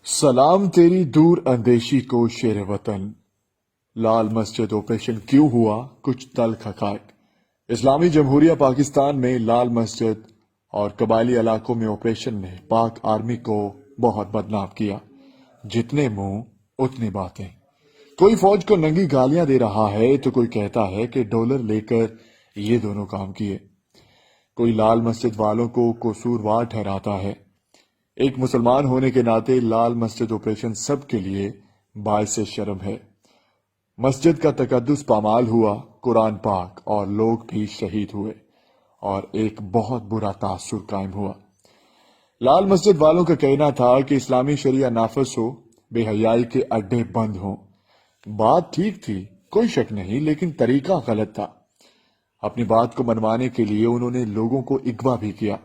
سلام تیری دور اندیشی کو شیر وطن. لال مسجد آپریشن کیوں ہوا؟ کچھ تلخ حقائق. اسلامی جمہوریہ پاکستان میں لال مسجد اور قبائلی علاقوں میں آپریشن نے پاک آرمی کو بہت بدنام کیا. جتنے منہ اتنی باتیں. کوئی فوج کو ننگی گالیاں دے رہا ہے تو کوئی کہتا ہے کہ ڈالر لے کر یہ دونوں کام کیے. کوئی لال مسجد والوں کو قصوروار ٹھہراتا ہے. ایک مسلمان ہونے کے ناطے لال مسجد آپریشن سب کے لیے باعث شرم ہے. مسجد کا تقدس پامال ہوا، قرآن پاک اور لوگ بھی شہید ہوئے اور ایک بہت برا تاثر قائم ہوا. لال مسجد والوں کا کہنا تھا کہ اسلامی شریعہ نافذ ہو، بے حیائی کے اڈے بند ہوں. بات ٹھیک تھی، کوئی شک نہیں، لیکن طریقہ غلط تھا. اپنی بات کو منوانے کے لیے انہوں نے لوگوں کو اغوا بھی کیا.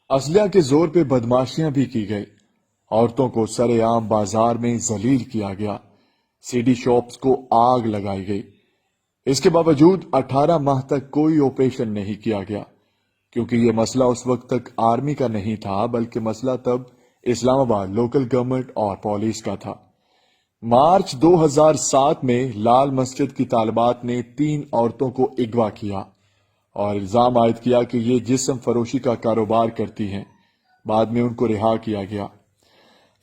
اسلحہ کے زور پہ بدماشیاں بھی کی گئی. عورتوں کو سر عام بازار میں ذلیل کیا گیا. سی ڈی شاپس کو آگ لگائی گئی. اس کے باوجود 18 ماہ تک کوئی آپریشن نہیں کیا گیا، کیونکہ یہ مسئلہ اس وقت تک آرمی کا نہیں تھا، بلکہ مسئلہ تب اسلام آباد لوکل گورنمنٹ اور پولیس کا تھا. مارچ 2007 میں لال مسجد کی طالبات نے 3 عورتوں کو اغوا کیا اور الزام عائد کیا کہ یہ جسم فروشی کا کاروبار کرتی ہیں. بعد میں ان کو رہا کیا گیا.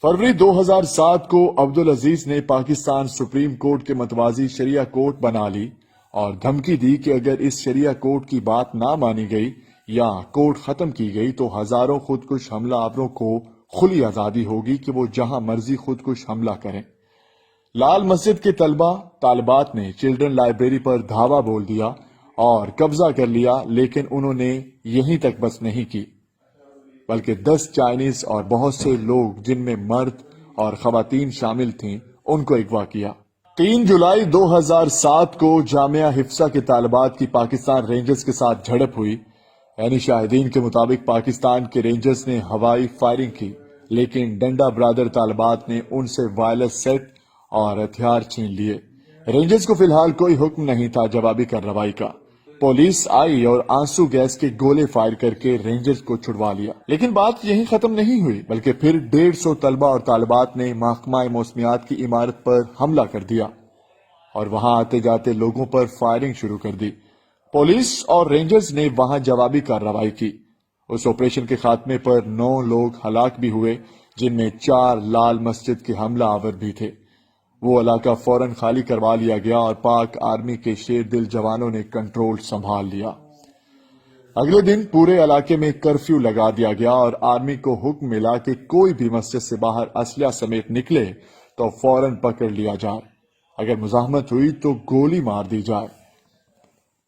فروری 2007 کو عبدالعزیز نے پاکستان سپریم کورٹ کے متوازی شریعہ کورٹ بنا لی اور دھمکی دی کہ اگر اس شریعہ کورٹ کی بات نہ مانی گئی یا کورٹ ختم کی گئی تو ہزاروں خودکش حملہ آوروں کو کھلی آزادی ہوگی کہ وہ جہاں مرضی خودکش حملہ کریں. لال مسجد کے طالبات نے چلڈرن لائبریری پر دھاوا بول دیا اور قبضہ کر لیا، لیکن انہوں نے یہیں تک بس نہیں کی، بلکہ 10 چائنیز اور بہت سے لوگ جن میں مرد اور خواتین شامل تھیں ان کو اغوا کیا. 3 جولائی 2007 کو جامعہ حفصہ کے طالبات کی پاکستان رینجرز کے ساتھ جھڑپ ہوئی. یعنی شاہدین کے مطابق پاکستان کے رینجرز نے ہوائی فائرنگ کی، لیکن ڈنڈا برادر طالبات نے ان سے وائرلیس سیٹ اور ہتھیار چھین لیے. رینجرز کو فی الحال کوئی حکم نہیں تھا جوابی کارروائی کا. پولیس آئی اور آنسو گیس کے گولے فائر کر کے رینجرز کو چھڑوا لیا. لیکن بات یہیں ختم نہیں ہوئی، بلکہ پھر 150 طلبہ اور طالبات نے محکمہ موسمیات کی عمارت پر حملہ کر دیا اور وہاں آتے جاتے لوگوں پر فائرنگ شروع کر دی. پولیس اور رینجرز نے وہاں جوابی کارروائی کی. اس آپریشن کے خاتمے پر 9 لوگ ہلاک بھی ہوئے، جن میں 4 لال مسجد کے حملہ آور بھی تھے. وہ علاقہ فوراً خالی کروا لیا گیا اور پاک آرمی کے شیر دل جوانوں نے کنٹرول سنبھال لیا. اگلے دن پورے علاقے میں کرفیو لگا دیا گیا اور آرمی کو حکم ملا کہ کوئی بھی مسجد سے باہر اسلحہ سمیت نکلے تو فوراً پکڑ لیا جائے. اگر مزاحمت ہوئی تو گولی مار دی جائے.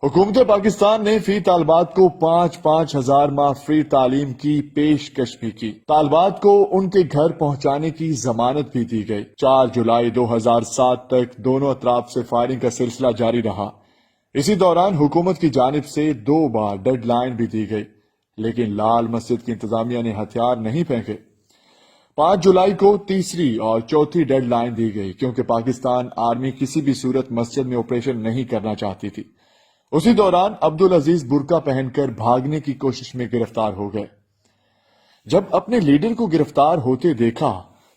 حکومت پاکستان نے فی طالبات کو 5-5 ہزار ماہ فری تعلیم کی پیشکش بھی کی. طالبات کو ان کے گھر پہنچانے کی ضمانت بھی دی گئی. 4 جولائی 2007 تک دونوں اطراف سے فائرنگ کا سلسلہ جاری رہا. اسی دوران حکومت کی جانب سے 2 بار ڈیڈ لائن بھی دی گئی، لیکن لال مسجد کی انتظامیہ نے ہتھیار نہیں پھینکے. 5 جولائی کو تیسری اور چوتھی ڈیڈ لائن دی گئی، کیونکہ پاکستان آرمی کسی بھی صورت مسجد میں آپریشن نہیں کرنا چاہتی تھی. اسی دوران عبدالعزیز برقع پہن کر بھاگنے کی کوشش میں گرفتار ہو گئے. جب اپنے لیڈر کو گرفتار ہوتے دیکھا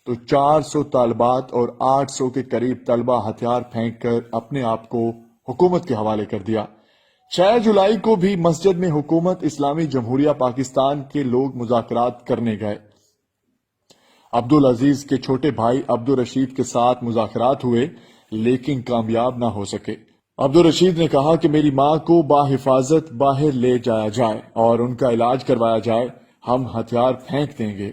تو 400 طالبات اور 800 کے قریب طلبہ ہتھیار پھینک کر اپنے آپ کو حکومت کے حوالے کر دیا. 6 جولائی کو بھی مسجد میں حکومت اسلامی جمہوریہ پاکستان کے لوگ مذاکرات کرنے گئے. عبدالعزیز کے چھوٹے بھائی عبدالرشید کے ساتھ مذاکرات ہوئے، لیکن کامیاب نہ ہو سکے. عبدالرشید نے کہا کہ میری ماں کو بحفاظت باہر لے جایا جائے اور ان کا علاج کروایا جائے. ہم ہتھیار پھینک دیں گے،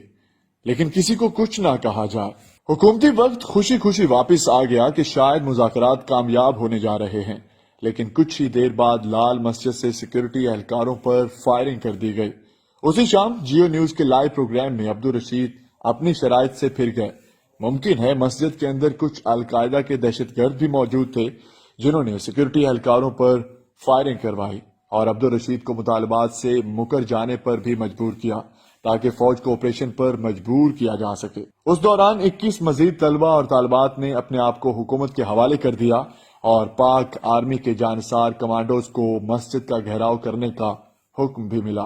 لیکن کسی کو کچھ نہ کہا جائے. حکومتی وقت خوشی خوشی واپس آ گیا کہ شاید مذاکرات کامیاب ہونے جا رہے ہیں، لیکن کچھ ہی دیر بعد لال مسجد سے سیکورٹی اہلکاروں پر فائرنگ کر دی گئی. اسی شام جیو نیوز کے لائیو پروگرام میں عبدالرشید اپنی شرائط سے پھر گئے. ممکن ہے مسجد کے اندر کچھ القاعدہ کے دہشت گرد بھی موجود تھے جنہوں نے سیکورٹی اہلکاروں پر فائرنگ کروائی اور عبدالرشید کو مطالبات سے مکر جانے پر بھی مجبور کیا تاکہ فوج کو آپریشن پر مجبور کیا جا سکے. اس دوران 21 مزید طلبہ اور طالبات نے اپنے آپ کو حکومت کے حوالے کر دیا اور پاک آرمی کے جانسار کمانڈوز کو مسجد کا گھیراؤ کرنے کا حکم بھی ملا.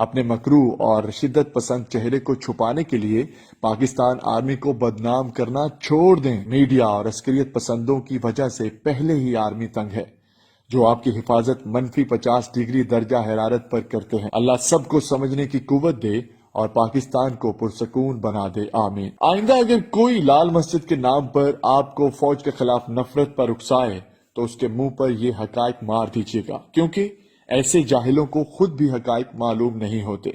اپنے مکروہ اور شدت پسند چہرے کو چھپانے کے لیے پاکستان آرمی کو بدنام کرنا چھوڑ دیں۔ میڈیا اور عسکریت پسندوں کی وجہ سے پہلے ہی آرمی تنگ ہے، جو آپ کی حفاظت -50 ڈگری درجہ حرارت پر کرتے ہیں۔ اللہ سب کو سمجھنے کی قوت دے اور پاکستان کو پرسکون بنا دے، آمین۔ آئندہ اگر کوئی لال مسجد کے نام پر آپ کو فوج کے خلاف نفرت پر اکسائے تو اس کے منہ پر یہ حقائق مار دیجیے گا، کیونکہ ایسے جاہلوں کو خود بھی حقائق معلوم نہیں ہوتے۔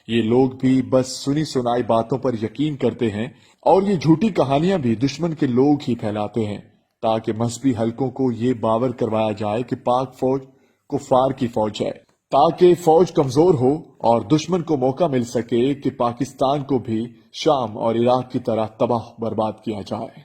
یہ لوگ بھی بس سنی سنائی باتوں پر یقین کرتے ہیں اور یہ جھوٹی کہانیاں بھی دشمن کے لوگ ہی پھیلاتے ہیں تاکہ مذہبی حلقوں کو یہ باور کروایا جائے کہ پاک فوج کفار کی فوج ہے، تاکہ فوج کمزور ہو اور دشمن کو موقع مل سکے کہ پاکستان کو بھی شام اور عراق کی طرح تباہ برباد کیا جائے۔